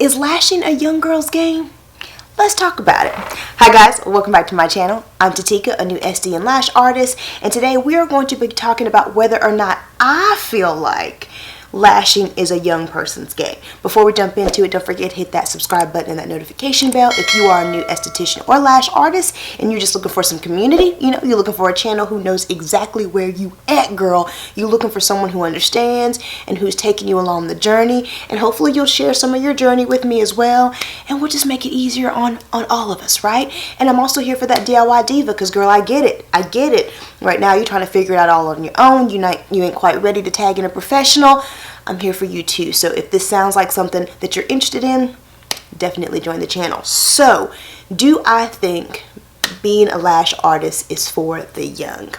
Is lashing a young girl's game? Let's talk about it. Hi guys, welcome back to my channel. I'm Tatika, a new SD and lash artist, and today we are going to be talking about whether or not I feel like lashing is a young person's game. Before we jump into it, don't forget to hit that subscribe button and that notification bell if you are a new esthetician or lash artist and you're just looking for some community. You know, you're looking for a channel who knows exactly where you at, girl. You're looking for someone who understands and who's taking you along the journey, and hopefully you'll share some of your journey with me as well, and we'll just make it easier on all of us, right? And I'm also here for that DIY diva, because girl, I get it. Right now you're trying to figure it out all on your own. You ain't quite ready to tag in a professional. I'm here for you too. So if this sounds like something that you're interested in, definitely join the channel. So, do I think being a lash artist is for the young?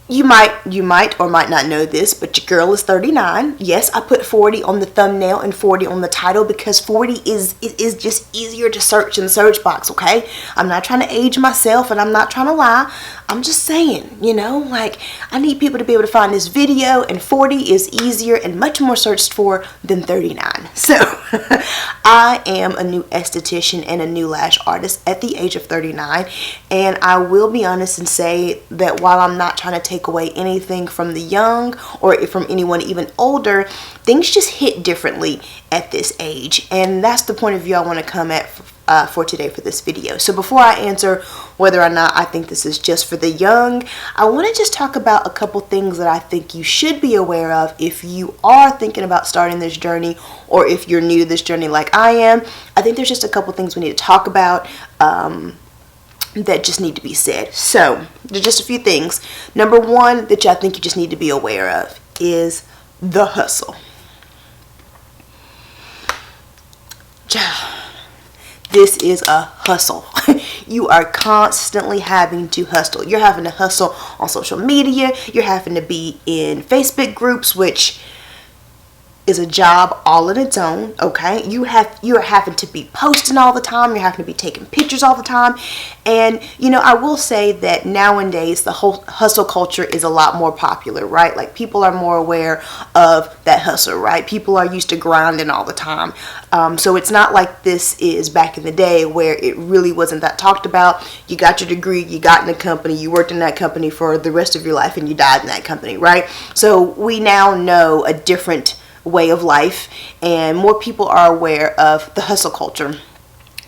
You might or might not know this, but your girl is 39. Yes, I put 40 on the thumbnail and 40 on the title because 40 is just easier to search in the search box, okay? I'm not trying to age myself and I'm not trying to lie. I'm just saying, you know, like, I need people to be able to find this video, and 40 is easier and much more searched for than 39. So, I am a new esthetician and a new lash artist at the age of 39, and I will be honest and say that while I'm not trying to take away anything from the young or from anyone even older, things just hit differently at this age, and that's the point of view I want to come at for today for this video. So before I answer whether or not I think this is just for the young, I want to just talk about a couple things that I think you should be aware of if you are thinking about starting this journey, or if you're new to this journey like I am. I think there's just a couple things we need to talk about that just need to be said. So there's just a few things. Number one that I think you just need to be aware of is the hustle. This is a hustle. You are constantly having to hustle. You're having to hustle on social media. You're having to be in Facebook groups, which is a job all in its own, okay? You are having to be posting all the time. You're having to be taking pictures all the time. And, you know, I will say that nowadays the whole hustle culture is a lot more popular, right? Like, people are more aware of that hustle, right? People are used to grinding all the time. So it's not like this is back in the day where it really wasn't that talked about. You got your degree, you got in a company, you worked in that company for the rest of your life, and you died in that company, right? So we now know a different way of life, and more people are aware of the hustle culture.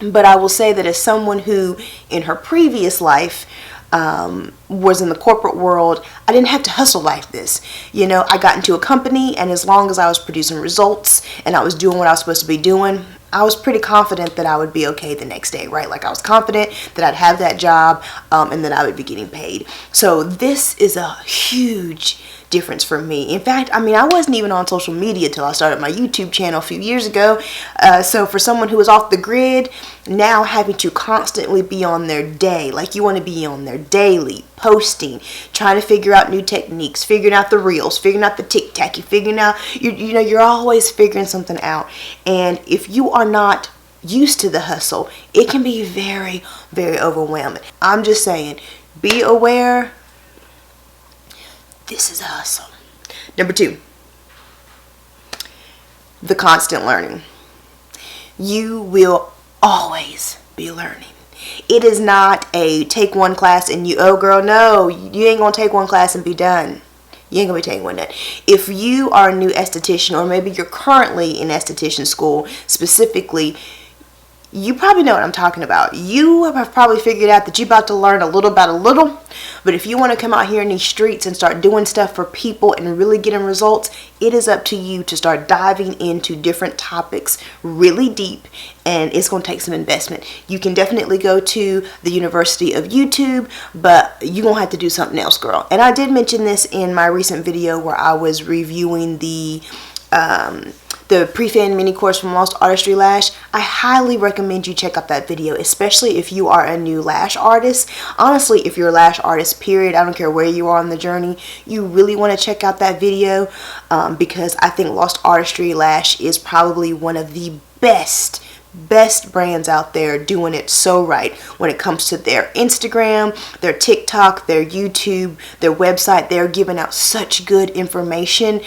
But I will say that as someone who in her previous life was in the corporate world, I didn't have to hustle like this. You know, I got into a company, and as long as I was producing results and I was doing what I was supposed to be doing, I was pretty confident that I would be okay the next day, right? Like, I was confident that I'd have that job and that I would be getting paid. So this is a huge difference for me. In fact, I mean, I wasn't even on social media till I started my YouTube channel a few years ago. So for someone who was off the grid, now having to constantly be on their day, like, you want to be on there daily, posting, trying to figure out new techniques, figuring out the reels, figuring out the tic-tac, you know, you're always figuring something out. And if you are not used to the hustle, it can be very, very overwhelming. I'm just saying, be aware. This is a hustle. Number two, the constant learning. You will always be learning. It is not a take one class and oh girl, no, you ain't gonna take one class and be done. You ain't gonna be taking one done. If you are a new esthetician, or maybe you're currently in esthetician school specifically, you probably know what I'm talking about. You have probably figured out that you're about to learn a little about a little. But if you want to come out here in these streets and start doing stuff for people and really getting results, it is up to you to start diving into different topics really deep, and it's going to take some investment. You can definitely go to the University of YouTube, but you're going to have to do something else, girl. And I did mention this in my recent video where I was reviewing the pre-fin mini course from Lash Artistry Lash. I highly recommend you check out that video, especially if you are a new lash artist. Honestly, if you're a lash artist, period, I don't care where you are on the journey, you really want to check out that video because I think Lash Artistry Lash is probably one of the best best brands out there doing it so right when it comes to their Instagram, their TikTok, their YouTube, their website. They're giving out such good information,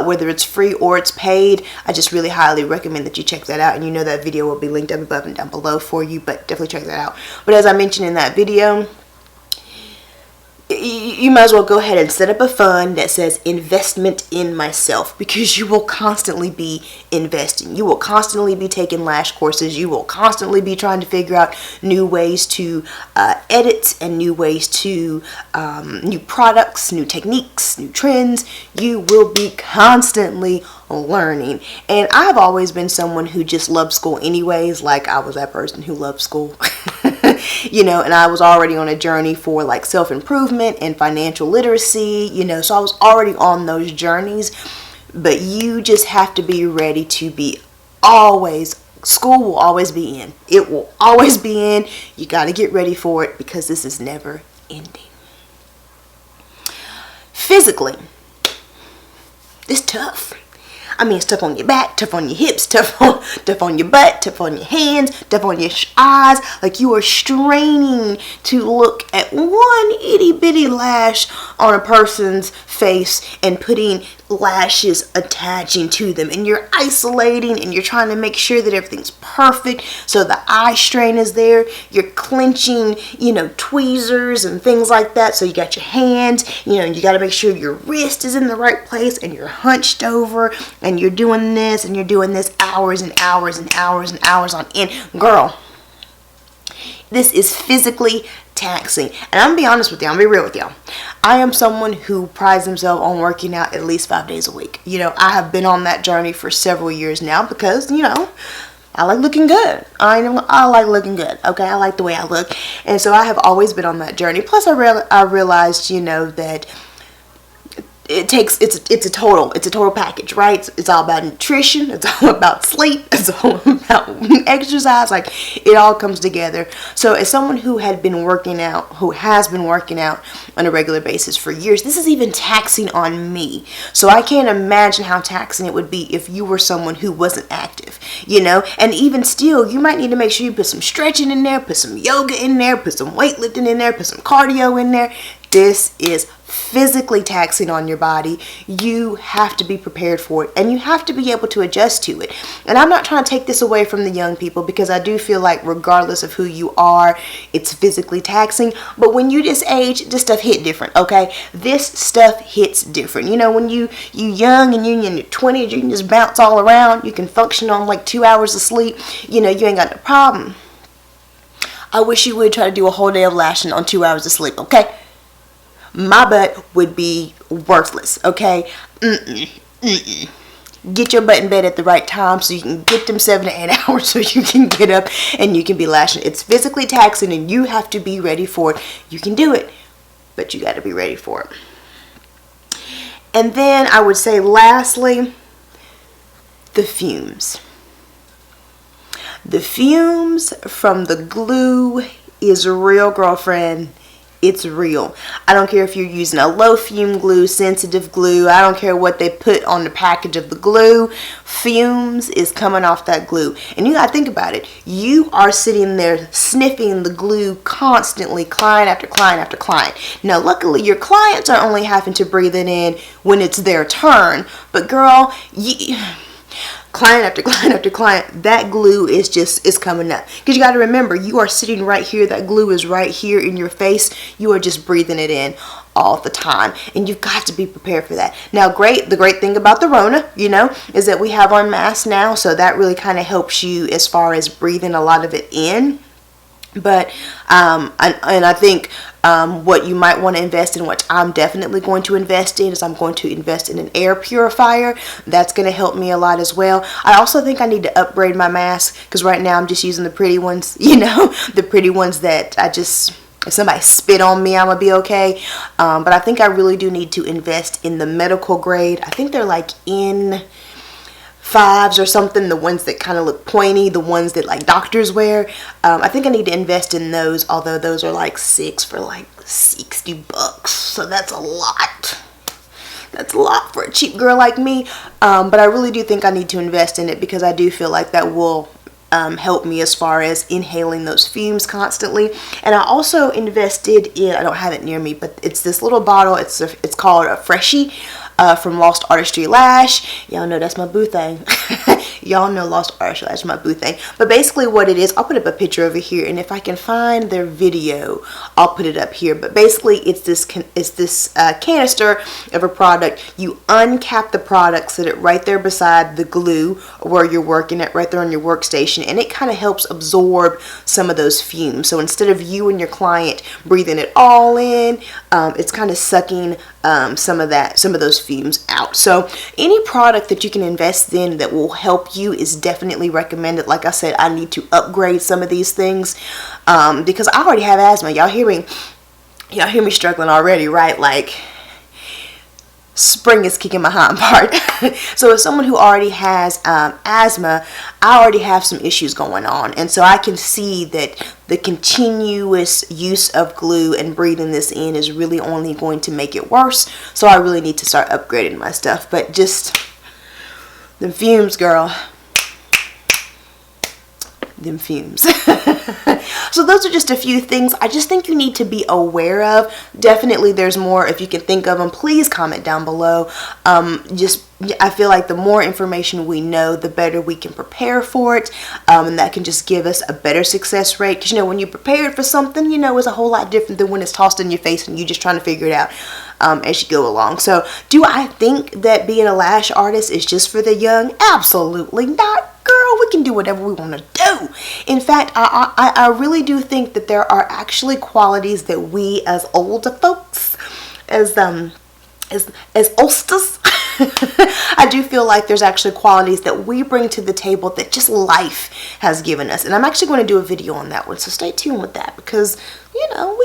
whether it's free or it's paid. I just really highly recommend that you check that out, and you know that video will be linked up above and down below for you, but definitely check that out. But as I mentioned in that video, you might as well go ahead and set up a fund that says investment in myself, because you will constantly be investing. You will constantly be taking lash courses. You will constantly be trying to figure out new ways to edit, and new ways to new products, new techniques, new trends. You will be constantly learning. And I've always been someone who just loved school anyways. Like, I was that person who loved school. You know, and I was already on a journey for like self-improvement and financial literacy, you know, so I was already on those journeys. But you just have to be ready to be always, school will always be in. It will always be in. You got to get ready for it, because this is never ending. Physically, it's tough. I mean, it's tough on your back, tough on your hips, tough on your butt, tough on your hands, tough on your eyes. Like, you are straining to look at one itty bitty lash on a person's face and putting lashes attaching to them, and you're isolating, and you're trying to make sure that everything's perfect so the eye strain is there. You're clenching, you know, tweezers and things like that. So you got your hands, you know, you got to make sure your wrist is in the right place, and you're hunched over, and you're doing this and you're doing this hours and hours and hours and hours on end. Girl, this is physically taxing. And I'm gonna be honest with you, I'm gonna be real with y'all. I am someone who prides himself on working out at least 5 days a week. You know, I have been on that journey for several years now, because, you know, I like looking good. I like looking good. Okay, I like the way I look. And so I have always been on that journey. Plus I realized, you know, that it's a total package, right? It's all about nutrition, it's all about sleep, it's all about exercise. Like, it all comes together. So as someone who has been working out on a regular basis for years, this is even taxing on me. So I can't imagine how taxing it would be if you were someone who wasn't active, you know. And even still, you might need to make sure you put some stretching in there, put some yoga in there, put some weightlifting in there, put some cardio in there. This is physically taxing on your body. You have to be prepared for it, and you have to be able to adjust to it. And I'm not trying to take this away from the young people, because I do feel like regardless of who you are, it's physically taxing. But when you this age, this stuff hit different, okay? This stuff hits different. You know, when you young and you're in your 20s, you can just bounce all around. You can function on like 2 hours of sleep. You know, you ain't got no problem. I wish you would try to do a whole day of lashing on 2 hours of sleep, okay? My butt would be worthless, okay? Get your butt in bed at the right time so you can get them 7 to 8 hours so you can get up and you can be lashing. It's physically taxing, and you have to be ready for it. You can do it, but you got to be ready for it. And then I would say lastly, the fumes. The fumes from the glue is real, girlfriend. It's real. I don't care if you're using a low fume glue, sensitive glue. I don't care what they put on the package of the glue. Fumes is coming off that glue. And you gotta think about it. You are sitting there sniffing the glue constantly, client after client after client. Now, luckily, your clients are only having to breathe it in when it's their turn. But girl, client after client after client, that glue is coming up. Because you got to remember, you are sitting right here. That glue is right here in your face. You are just breathing it in all the time, and you've got to be prepared for that. Now, the great thing about the Rona, you know, is that we have on masks now, so that really kind of helps you as far as breathing a lot of it in. But I think what you might want to invest in, what I'm definitely going to invest in, is I'm going to invest in an air purifier. That's going to help me a lot as well. I also think I need to upgrade my mask, because right now I'm just using the pretty ones, you know, the pretty ones that if somebody spit on me, I'm going to be okay. But I think I really do need to invest in the medical grade. I think they're like N5s or something, the ones that kind of look pointy, the ones that like doctors wear. I think I need to invest in those, although those are like 6 for like $60. So that's a lot. That's a lot for a cheap girl like me. But I really do think I need to invest in it, because I do feel like that will help me as far as inhaling those fumes constantly. And I also invested in, I don't have it near me, but it's this little bottle. It's called a Freshie from Lost Artistry Lash. Y'all know that's my boo thing. Y'all know Lost Artistry Lash is my boo thing. But basically what it is, I'll put up a picture over here, and if I can find their video, I'll put it up here. But basically it's this canister of a product. You uncap the product, set it right there beside the glue where you're working at, right there on your workstation, and it kind of helps absorb some of those fumes. So instead of you and your client breathing it all in, it's kind of sucking some of those fumes out. So any product that you can invest in that will help you is definitely recommended. Like I said, I need to upgrade some of these things because I already have asthma. Y'all hear me struggling already, right? Like, spring is kicking my hind part. So as someone who already has asthma, I already have some issues going on, and so I can see that the continuous use of glue and breathing this in is really only going to make it worse. So I really need to start upgrading my stuff. But just the fumes, girl, them fumes. So those are just a few things I just think you need to be aware of. Definitely there's more. If you can think of them, please comment down below. I feel like the more information we know, the better we can prepare for it, and that can just give us a better success rate. Because, you know, when you're prepared for something, you know, it's a whole lot different than when it's tossed in your face and you're just trying to figure it out as you go along. So do I think that being a lash artist is just for the young? Absolutely not. Girl, we can do whatever we want to do. In fact, I really do think that there are actually qualities that we as older folks, as oldsters, I do feel like there's actually qualities that we bring to the table that just life has given us. And I'm actually going to do a video on that one, so stay tuned with that, because, you know,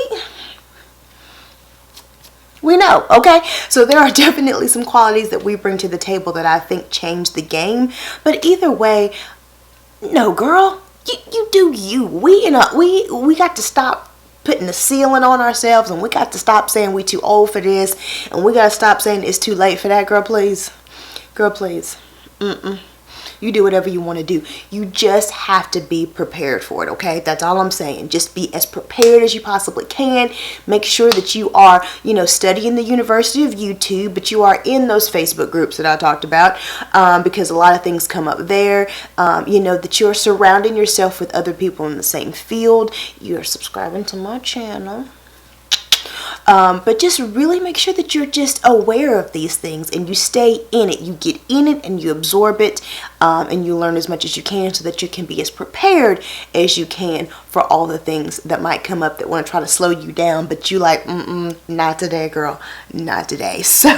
we know, okay? So there are definitely some qualities that we bring to the table that I think change the game. But either way, no, girl, you do you. We got to stop putting the ceiling on ourselves, and we got to stop saying we too old for this, and we got to stop saying it's too late for that. Girl, please. Girl, please. You do whatever you want to do. You just have to be prepared for it, okay? That's all I'm saying. Just be as prepared as you possibly can. Make sure that you are, you know, studying the University of YouTube, but you are in those Facebook groups that I talked about, because a lot of things come up there. You know, that you're surrounding yourself with other people in the same field. You're subscribing to my channel. But just really make sure that you're just aware of these things and you stay in it. You get in it and you absorb it, and you learn as much as you can so that you can be as prepared as you can for all the things that might come up that want to try to slow you down. But you like, not today, girl, not today. So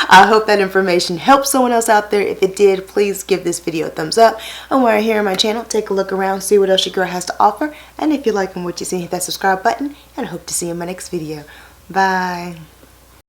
I hope that information helps someone else out there. If it did, please give this video a thumbs up. And while you're here on my channel, take a look around, see what else your girl has to offer. And if you're liking what you see, hit that subscribe button, and I hope to see you in my next video. Bye.